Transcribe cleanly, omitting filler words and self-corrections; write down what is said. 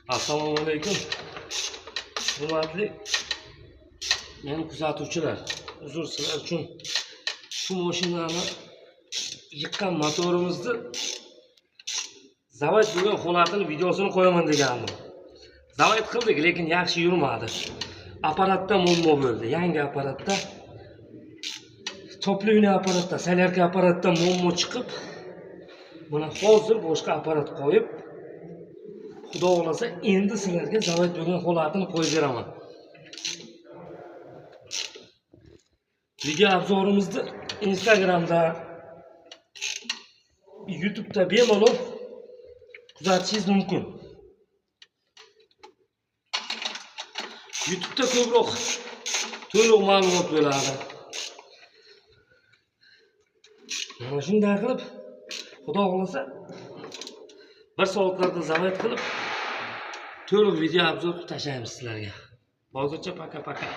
Assalomu alaykum. Hurmatli meni kuzatuvchilar. Uzr sizlar uchun shu mashinani yiqqan motorimizni zavod bo'lgan holatini videosini qo'yaman degandim. Zavod qildik, lekin yaxshi yurmadi. Apparatda muammo bo'ldi. Yangi apparatda, topливный apparatda, solyarka apparatda muammo chiqib, buni hozir boshqa apparat qo'yib, Xudo xolasa endi sizlarga zavod bo'lgan holatini qo'yib beraman. Video obzorimizni Instagramda, YouTube'da bemalol kuzatishingiz mumkin. YouTube'da ko'proq to'liq ma'lumot bo'ladi. Mana shunday qilib, Xudo xolasa bir soatlarda zavod qilib, to'liq video obzor tashlaymiz sizlarga. Hozircha paka.